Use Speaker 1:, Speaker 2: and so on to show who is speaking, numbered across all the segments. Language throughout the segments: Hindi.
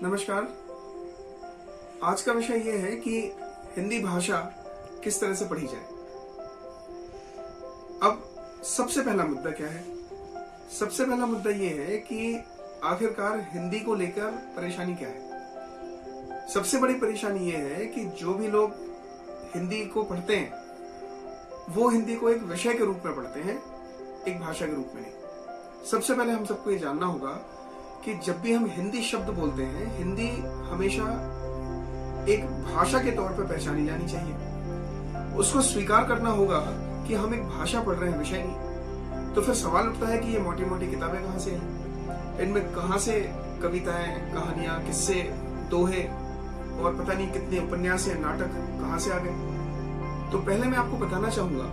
Speaker 1: नमस्कार। आज का विषय यह है कि हिंदी भाषा किस तरह से पढ़ी जाए। अब सबसे पहला मुद्दा क्या है? सबसे पहला मुद्दा यह है कि आखिरकार हिंदी को लेकर परेशानी क्या है। सबसे बड़ी परेशानी यह है कि जो भी लोग हिंदी को पढ़ते हैं वो हिंदी को एक विषय के रूप में पढ़ते हैं, एक भाषा के रूप में नहीं। सबसे पहले हम सबको ये जानना होगा कि जब भी हम हिंदी शब्द बोलते हैं, हिंदी हमेशा एक भाषा के तौर पर पहचानी जानी चाहिए। उसको स्वीकार करना होगा कि हम एक भाषा पढ़ रहे हैं, विषय नहीं। तो फिर सवाल उठता है कि ये मोटी मोटी किताबें कहां से हैं, इनमें कहां से कविताएं, कहानियां, किस्से, दोहे और पता नहीं कितने उपन्यास या नाटक कहां से आ गए। तो पहले मैं आपको बताना चाहूंगा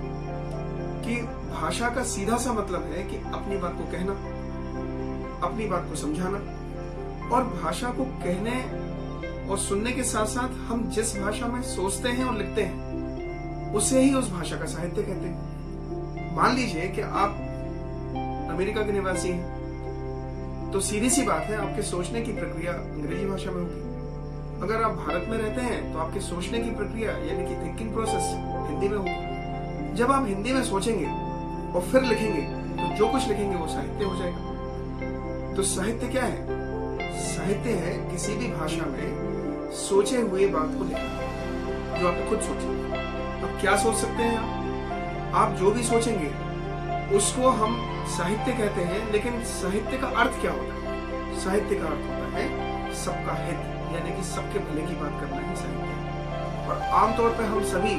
Speaker 1: कि भाषा का सीधा सा मतलब है कि अपनी बात को कहना, अपनी बात को समझाना। और भाषा को कहने और सुनने के साथ साथ हम जिस भाषा में सोचते हैं और लिखते हैं उसे ही उस भाषा का साहित्य कहते हैं। मान लीजिए कि आप अमेरिका के निवासी हैं, तो सीधी सी बात है आपके सोचने की प्रक्रिया अंग्रेजी भाषा में होगी। अगर आप भारत में रहते हैं तो आपके सोचने की प्रक्रिया यानी कि थिंकिंग प्रोसेस हिंदी में होगी। जब आप हिंदी में सोचेंगे और फिर लिखेंगे तो जो कुछ लिखेंगे वो साहित्य हो जाएगा। तो साहित्य क्या है? साहित्य है किसी भी भाषा में सोचे हुए बात को लिखना, जो आपने खुद सोची। अब क्या सोच सकते हैं आप जो भी सोचेंगे उसको हम साहित्य कहते हैं। लेकिन साहित्य का अर्थ क्या होता है? साहित्य का अर्थ होता है सबका हित, यानी कि सबके भले की बात करना ही साहित्य है। और आमतौर पर हम सभी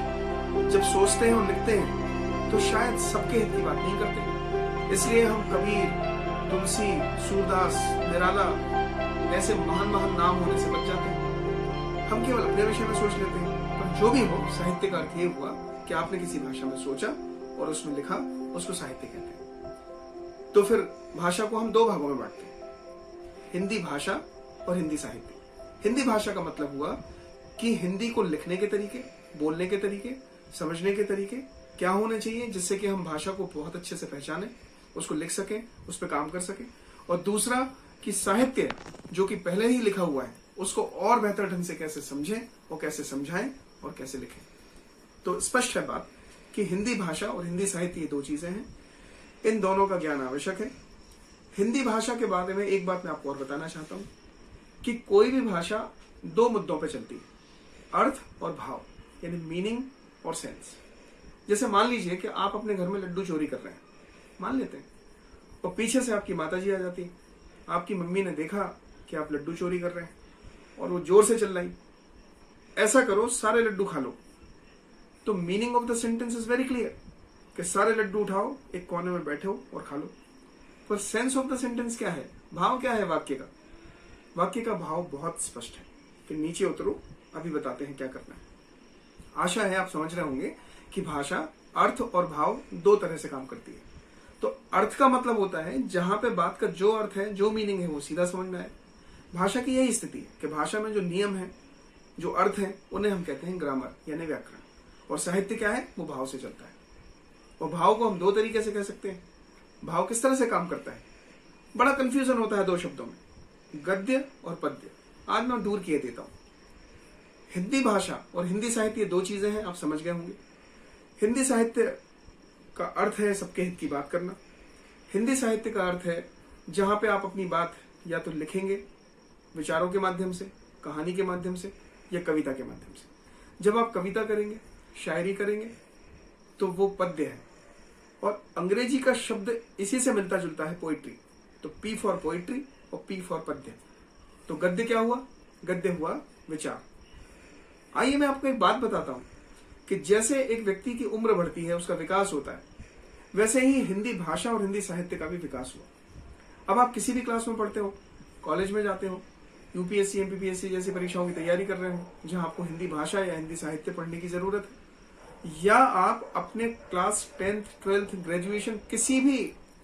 Speaker 1: जब सोचते हैं और लिखते हैं तो शायद सबके हित की बात नहीं करते। इसलिए हम कबीर, तुलसी, सूरदास, निराला ऐसे महान महान नाम होने से बच जाते हैं। हम केवल अपने विषय में सोच लेते हैं। पर जो भी हो, साहित्य का अर्थ ये हुआ कि आपने किसी भाषा में सोचा और उसमें लिखा, उसको साहित्य कहते हैं। तो फिर भाषा को हम दो भागों में बांटते हैं, हिंदी भाषा और हिंदी साहित्य। हिंदी भाषा का मतलब हुआ कि हिंदी को लिखने के तरीके, बोलने के तरीके, समझने के तरीके क्या होने चाहिए जिससे कि हम भाषा को बहुत अच्छे से पहचाने, उसको लिख सकें, उस पर काम कर सकें। और दूसरा कि साहित्य जो कि पहले ही लिखा हुआ है उसको और बेहतर ढंग से कैसे समझें और कैसे समझाएं और कैसे लिखें। तो स्पष्ट है बात कि हिंदी भाषा और हिंदी साहित्य ये दो चीजें हैं। इन दोनों का ज्ञान आवश्यक है। हिंदी भाषा के बारे में एक बात मैं आपको और बताना चाहता हूं कि कोई भी भाषा दो मुद्दों पर चलती है, अर्थ और भाव, यानी मीनिंग और सेंस। जैसे मान लीजिए कि आप अपने घर में लड्डू चोरी कर रहे हैं, मान लेते हैं, और पीछे से आपकी माताजी आ जाती है। आपकी मम्मी ने देखा कि आप लड्डू चोरी कर रहे हैं और वो जोर से चिल्लाई, ऐसा करो सारे लड्डू खा लो। तो meaning of the sentence is very clear कि सारे लड्डू उठाओ, एक कोने में बैठो और खा लो। पर सेंस ऑफ द सेंटेंस क्या है? भाव क्या है वाक्य का? वाक्य का भाव बहुत स्पष्ट है कि नीचे उतरो, अभी बताते हैं क्या करना है। आशा है आप समझ रहे होंगे कि भाषा अर्थ और भाव दो तरह से काम करती है। तो अर्थ का मतलब होता है जहां पे बात का जो अर्थ है, जो मीनिंग है, वो सीधा समझ में आए। भाषा की यही स्थिति है कि भाषा में जो नियम है, जो अर्थ है, उन्हें हम कहते हैं ग्रामर यानी व्याकरण। और साहित्य क्या है? वो भाव से चलता है। और भाव को हम दो तरीके से कह सकते हैं। भाव किस तरह से काम करता है? बड़ा कंफ्यूजन होता है दो शब्दों में, गद्य और पद्य। आज मैं दूर किए देता हूं। हिंदी भाषा और हिंदी साहित्य दो चीजें हैं, आप समझ गए होंगे। हिंदी साहित्य का अर्थ है सबके हित की बात करना। हिंदी साहित्य का अर्थ है जहां पे आप अपनी बात या तो लिखेंगे विचारों के माध्यम से, कहानी के माध्यम से, या कविता के माध्यम से। जब आप कविता करेंगे, शायरी करेंगे, तो वो पद्य है। और अंग्रेजी का शब्द इसी से मिलता जुलता है, पोइट्री। तो पी फॉर पोइट्री और पी फॉर पद्य। तो गद्य क्या हुआ? गद्य हुआ विचार। आइए मैं आपको एक बात बताता हूं कि जैसे एक व्यक्ति की उम्र बढ़ती है, उसका विकास होता है, वैसे ही हिंदी भाषा और हिंदी साहित्य का भी विकास हुआ। अब आप किसी भी क्लास में पढ़ते हो, कॉलेज में जाते हो, यूपीएससी, एमपीपीएससी जैसी परीक्षाओं की तैयारी कर रहे हो जहां आपको हिंदी भाषा या हिंदी साहित्य पढ़ने की जरूरत है, या आप अपने क्लास 10th, 12th, ग्रेजुएशन किसी भी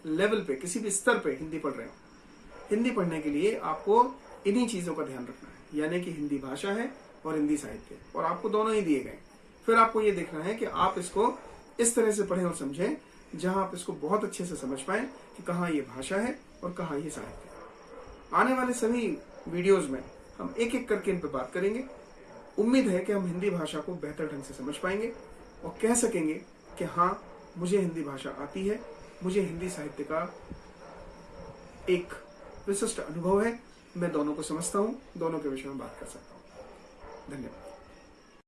Speaker 1: लेवल पे, किसी भी स्तर पे हिंदी पढ़ रहे हो, हिंदी पढ़ने के लिए आपको इन्हीं चीजों का ध्यान रखना है, यानी कि हिंदी भाषा है और हिंदी साहित्य, और आपको दोनों ही दिए गए। फिर आपको ये देखना है कि आप इसको इस तरह से पढ़ें और समझें जहां आप इसको बहुत अच्छे से समझ पाए कि कहाँ ये भाषा है और कहाँ ये साहित्य है। आने वाले सभी वीडियोज में हम एक एक करके इन पर बात करेंगे। उम्मीद है कि हम हिंदी भाषा को बेहतर ढंग से समझ पाएंगे और कह सकेंगे कि हाँ, मुझे हिंदी भाषा आती है, मुझे हिंदी साहित्य का एक विशिष्ट अनुभव है, मैं दोनों को समझता हूँ, दोनों के विषय में बात कर सकता हूँ। धन्यवाद।